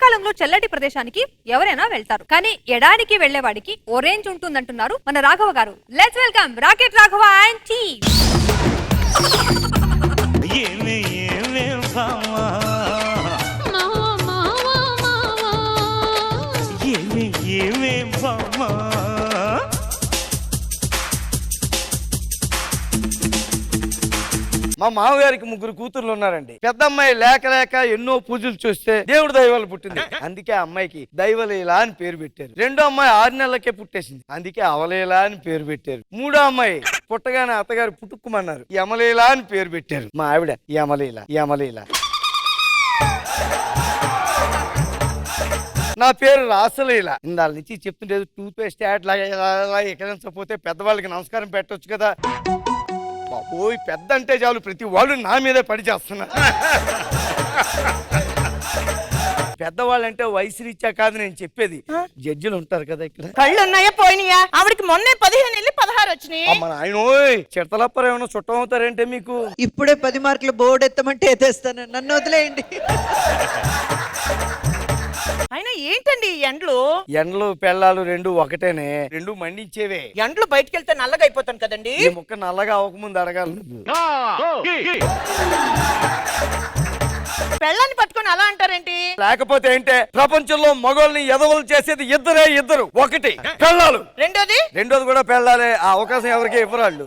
చలికాలంలో చల్లటి ప్రదేశానికి ఎవరైనా వెళ్తారు, కానీ ఎడారికి వెళ్లేవాడికి ఓరేంజ్ ఉంటుందంటున్నారు మన రాఘవ గారు. Let's welcome rocket Raghava and team. మా మామగారికి 3 కూతుర్లు ఉన్నారండి. పెద్ద అమ్మాయి లేక లేక ఎన్నో పూజలు చూస్తే దేవుడు దైవాలు పుట్టింది, అందుకే ఆ అమ్మాయికి దైవలీలా అని పేరు పెట్టారు. రెండో అమ్మాయి 6 నెలలకే పుట్టేసింది, అందుకే అవలీలా అని పేరు పెట్టారు. మూడో అమ్మాయి పుట్టగానే అత్తగారు పుట్టుకుమన్నారు, యమలీలా అని పేరు పెట్టారు. మా ఆవిడ యమలీల. నా పేరు రాసలీల. ఇందాల నుంచి చెప్తుంటే టూత్ పేస్ట్ యాడ్ లాగా ఎక్కడంచపోతే పెద్దవాళ్ళకి నమస్కారం పెట్టొచ్చు కదా. బాబోయ్, పెద్ద అంటే చాలు ప్రతి వాళ్ళు నా మీదే పడి చేస్తున్నారు. పెద్దవాళ్ళంటే వయసు రీత్యా కాదు నేను చెప్పేది, జడ్జిలు ఉంటారు కదా ఇక్కడ. కళ్ళు ఉన్నాయా పోయినాయా? ఆవిడకి మొన్నే 15 వెళ్ళి 16 వచ్చినాయి. అమ్మ నాయనోయ్, చిడతలప్పర ఏమైనా చుట్టం అవుతారంటే మీకు. ఇప్పుడే 10 మార్కులు బోర్డు ఎత్తమంటే ఎత్తేస్తాను, నన్ను వదిలేయండి. అయినా ఏంటండి ఈ ఎండ్లు పెళ్ళాలు రెండు ఒకటేనే, రెండు మండించేవే. ఎండ్లు బయటకు వెళ్తే నల్లగా అయిపోతాను కదండి. ఈ ముక్క నల్లగా అవ్వకముందు అడగాలి నువ్వు. పెళ్ళాన్ని పట్టుకొని అలా అంటారేంటి? లేకపోతే ఏంటే, ప్రపంచంలో మగోళ్ళని ఎదవలు చేసేది ఇద్దరు. ఒకటి పెళ్ళాలు, రెండోది కూడా పెళ్ళాలే. ఆ అవకాశం ఎవరికి ఇవ్వరాళ్ళు.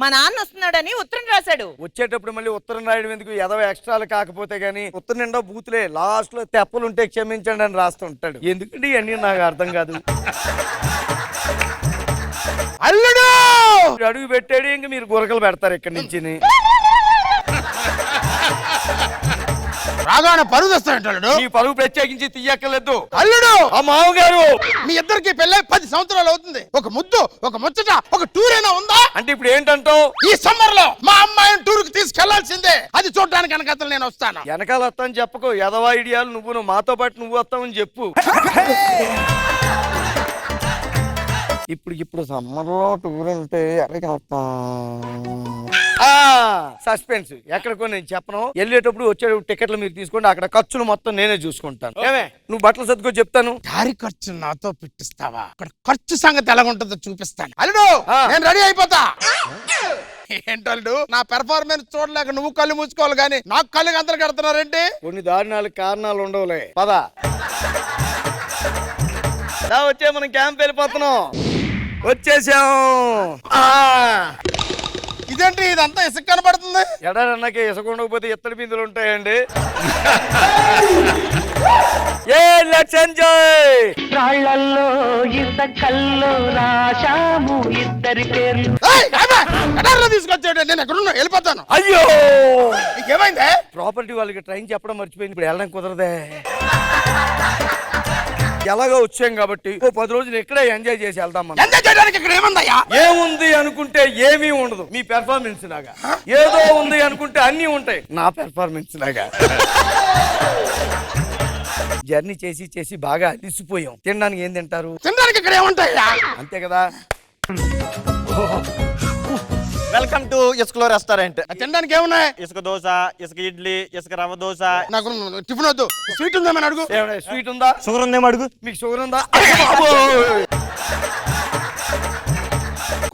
మా నాన్న వస్తున్నాడని ఉత్తరం రాశాడు. వచ్చేటప్పుడు మళ్ళీ ఉత్తరం రాయడం ఎందుకు, ఎదవ ఎక్స్ట్రాలు కాకపోతే గానీ. ఉత్తరం నిండా బూతులే, లాస్ట్ లో తెప్పలుంటే క్షమించండి అని రాస్తుంటాడు. ఎందుకంటే ఇవన్నీ నాకు అర్థం కాదు. అల్లుడు అడుగు పెట్టాడు, ఇంక మీరు గురకలు పెడతారు ఇక్కడి నుంచి. రాగానే పరుగు తెస్తాడు. ఈ పరుగు ప్రత్యేకించి తీయక్కర్లేదు. అల్లుడు, ఆ మామగారు, మీ ఇద్దరికి పెళ్ళై 10 సంవత్సరాలు అవుతుంది. ఒక ముద్దు, ఒక ముచ్చట, ఒక టూర్ అయినా ఉందా? అంటే ఇప్పుడు ఏంటంటావు? ఈ సమ్మర్ లో మా అమ్మాయిని టూర్ కి తీసుకెళ్లాల్సిందే. అది చూడడానికి వెనకాల నేను వస్తాను. వెనకాల వస్తాను చెప్పకు, ఎదవ ఐడియాలు నువ్వు మాతో పాటు నువ్వు వస్తావని చెప్పు. ఇప్పుడు సమ్మర్ లో టూర్ అంటే ఎక్కడికి వస్తాం? సస్పెన్స్ ఎక్కడికో నేను చెప్పను. వెళ్ళేటప్పుడు వచ్చే టికెట్లు మీరు తీసుకోండి, అక్కడ ఖర్చులు మొత్తం నేనే చూసుకుంటాను. ఏమే, నువ్వు బట్టలు సర్దుకో చెప్తాను. దారి ఖర్చు నాతో పెట్టిస్తావా? అక్కడ ఖర్చు సంగతి ఎలాగుంటుందో చూపిస్తాను. అల్లుడు, నేను రెడీ అయిపోతా. ఏంటల్లుడు, నా పెర్ఫార్మెన్స్ చూడలేక నువ్వు కళ్ళు మూసుకోవాలి గానీ నాకు కళ్ళు గంతలు కడుతున్నారేంటి? కొన్ని దారుణాలు కారణాలు ఉండవులే, పద. వచ్చే మనం క్యాంప్ వెళ్ళిపోతున్నాం. వచ్చేసాం. ఇదేంటి ఇదంతా ఇసుక కనబడుతుంది? ఎడారన్నాకే ఇసుక ఉండకపోతే ఎత్తడి బిందులు ఉంటాయండి. Let's enjoy. రాళ్ళల్లో ఇసుకల్లో రాశాము ఇద్దరి పేర్లు. తీసుకొచ్చాడు, నేను ఎక్కడున్నా వెళ్ళిపోతాను. అయ్యో, ఏమైందే? ప్రాపర్టీ వాళ్ళకి ట్రైన్ చెప్పడం మర్చిపోయింది, ఇప్పుడు వెళ్ళడం కుదరదే. ఎలాగో వచ్చాం కాబట్టి 10 రోజులు ఇక్కడే ఎంజాయ్ చేసి వెళ్దాం. ఎంజాయ్ చేయడానికి ఇక్కడ ఏముందయ్యా? ఏముంది అనుకుంటే ఏమీ ఉండదు, మీ పెర్ఫార్మెన్స్ లాగా. ఏదో ఉంది అనుకుంటే అన్ని ఉంటాయి, నా పెర్ఫార్మెన్స్ లాగా. జర్నీ చేసి బాగా అలిసిపోయాం. తినడానికి ఏం తింటారు? తినడానికి ఇక్కడ ఏముంటాయా? అంతే కదా. వెల్కమ్ టు ఇసుకలో రెస్టారెంట్. తినడానికి ఏమున్నాయి? ఇసుక దోశ, ఇసుక ఇడ్లీ, ఇసుక రవ్వ దోశ. నాకు టిఫిన్ వద్దు, స్వీట్ ఉందేమని అడుగు. స్వీట్ ఉందా? షుగర్ ఉందేమో అడుగు. మీకు షుగర్ ఉందా?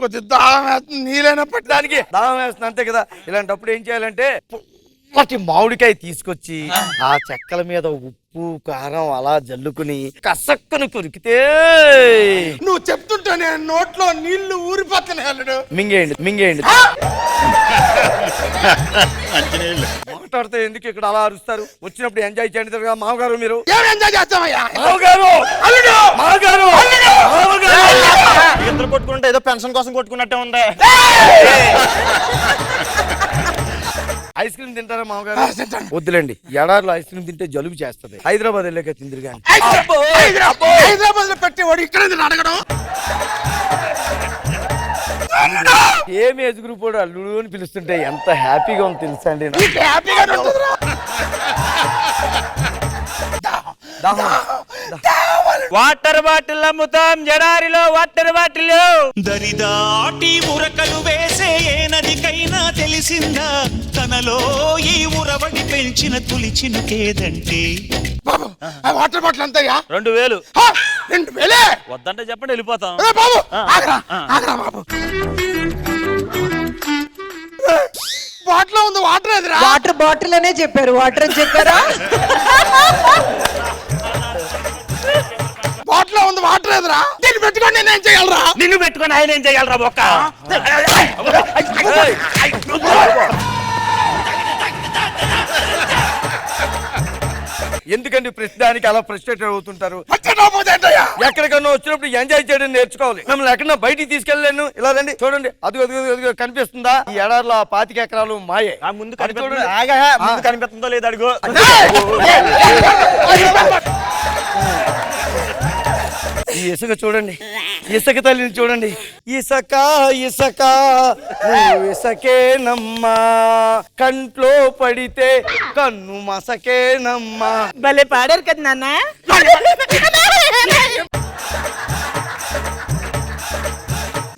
కొద్ది దాహం వేస్తుంది, నీళ్ళైనా పెట్టడానికి. దాహం వేస్తుంది, అంతే కదా. ఇలాంటప్పుడు ఏం చేయాలంటే వాటి మామిడికాయ తీసుకొచ్చి ఆ చెక్కల మీద ఉప్పు కారం అలా జల్లుకుని కసక్కుని కొరికితే నువ్వు చెప్తుంటే నేను నోట్లో నీళ్లు ఊరిపోతున్నాయి. అల్లుడు, మింగేయండి. మాట్లాడితే ఎందుకు ఇక్కడ అలా అరుస్తారు? వచ్చినప్పుడు ఎంజాయ్ చేయండి. మామగారు, మీరు ఏం ఎంజాయ్ చేస్తామయ్యా? ఇద్దరు కొట్టుకుంటే ఏదో పెన్షన్ కోసం కొట్టుకున్నట్టే ఉంది. ఐస్ క్రీమ్ తింటారా మామగారు? వద్దులేండి, ఎడారిలో ఐస్ క్రీమ్ తింటే జలుబు చేస్తుంది. హైదరాబాద్ వెళ్ళాక తిందిరు కానీ. హైదరాబాద్ లో పెట్టేవాడు ఇక్కడ అడగడం. ఏం ఏజ్ గ్రూప్ కూడా అల్లుడు అని పిలుస్తుంటే ఎంత హ్యాపీగా ఉంది తెలుసా అండి. వాటర్ బాటిల్ అమ్ముతాం ఎడారిలో, వాటర్ బాటిల్ దరిదాటి ఉరకలు వేసే ఏ నదికైనా తెలిసిందా తనలో ఈ ఉరవడి పెంచిన తొలి చినుకేదంటే బాబు ఆ వాటర్ బాటిల్ అంతయ్యా 2000 2000 వద్దంటే చెప్పండి వెళ్ళిపోతాం. బాబు ఆగరా ఆగరా బాబు బాటిల్ ఉంది వాటర్ ఎదురా వాటర్ బాటిల్ అనే చెప్పారు, వాటర్ అని చెప్పారా? బాటిల్ ఉంది వాటర్ ఎదురా దీన్ని పెట్టుకొని నేనేం చేయగలరా? నిన్ను పెట్టుకొని ఆయన ఏం చేయగలరా బొక్క? ఎందుకండి ప్రతిదానికి అలా ఫ్రస్ట్రేటెడ్ అవుతుంటారు? ఎక్కడికన్నా వచ్చినప్పుడు ఎంజాయ్ చేయడం నేర్చుకోవాలి. మిమ్మల్ని ఎక్కడన్నా బయటికి తీసుకెళ్ళలేను. ఇలా రండి చూడండి, అదిగో కనిపిస్తుందా ఈ ఎడారిలో 25 ఎకరాలు మాయే. ఆ ముందు కనిపిస్తుంది. ఆగా ముందు కనిపిస్తుందో లేదు అడుగు. ఈ ఇసుక చూడండి, ఇసుక తల్లిని చూడండి. ఇసక ఇసక నువ్వు ఇసకేనమ్మా, కంట్లో పడితే కన్ను మసకేనమ్మా. భలే పాడారు కదా నాన్న.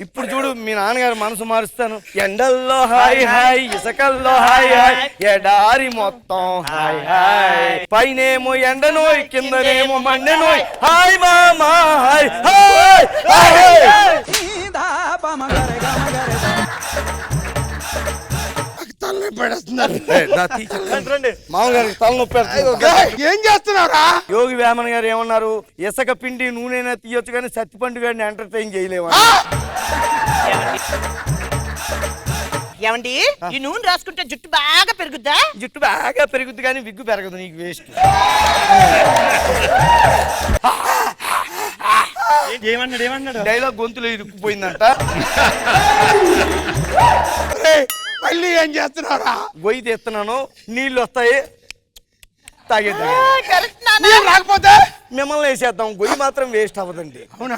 ఇప్పుడు చూడు మీ నాన్నగారు మనసు మారుస్తాను. ఎండల్లో హాయ్ హాయ్, ఇసుకల్లో హాయ్ హాయ్, ఎడారి మొత్తం హాయ్ హాయ్, పైనేమో ఎండనోయ్ కిందనేమో మండనోయ్, హాయ్ మామా హాయ్ హాయ్ హాయ్. తలనొప్పి పడేస్తున్నారు. మామగారికి తలనొప్పి. ఏం చేస్తున్నారా? యోగి వేమన గారు ఏమన్నారు? ఇసుక పిండి నూనె తీయొచ్చు కానీ సత్తిపండు గారిని ఎంటర్టైన్ చేయలేము. ఏమండి ఈ నూనె రాసుకుంటే జుట్టు బాగా పెరుగుద్దా? జుట్టు బాగా పెరుగుద్ది కానీ విగ్గు పెరగదు, నీకు వేస్ట్. ఏమన్నాడు? డైలాగ్ గొంతులో ఇరుక్కుపోయిందంట. మళ్ళీ ఏం చేస్తున్నారా? గొయ్యి తీస్తున్నాను, నీళ్ళు వస్తాయి తాగేది. కరెక్ట్ నాన్న. నీళ్ళు రాకపోతే మిమ్మల్ని వేసేద్దాం, గొయ్యి మాత్రం వేస్ట్ అవ్వదండి. అవునా?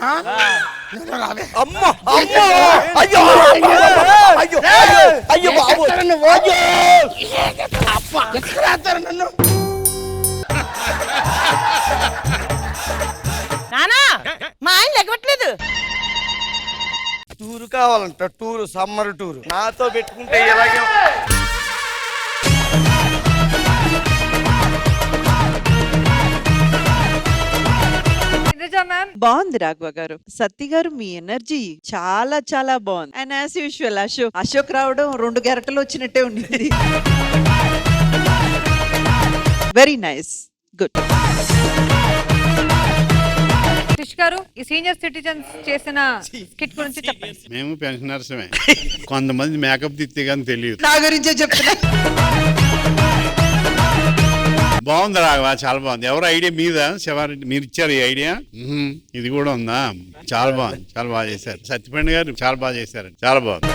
రావే. అమ్మో అమ్మో అయ్యో అయ్యో అయ్యో బాబు ఎక్కడ వేస్తారు నన్ను? నానా మా ఆయన లెగవట్లేదు. టూర్ కావాలంట, టూర్ సమ్మర్ టూర్. నాతో పెట్టుకుంటే ఎలాగే. బాగుంది రాఘవ గారు. సత్తి గారు మీ ఎనర్జీ చాలా చాలా బాగుంది. అండ్ యాజ్ యూజువల్ అశోక్ రావడం 2 గెరటలు వచ్చినట్టే ఉండింది. Very nice, good. క్రిష్ గారు ఈ సీనియర్ సిటిజన్స్ చేసిన స్కిట్ గురించి చెప్పండి. మేము పెన్షనర్సమే, కొంతమంది మేకప్ తిత్తే కానీ తెలియదు. నా గురించే చెప్తున్నా. బాగుంది రాఘవ, చాలా బాగుంది. ఎవరు ఐడియా మీద శివారెడ్డి మీరు ఇచ్చారు ఈ ఐడియా? ఇది కూడా ఉందా? చాలా బాగుంది, చాలా బాగా చేశారు. సత్యపండి గారు చాలా బాగా చేశారు, చాలా బాగుంది.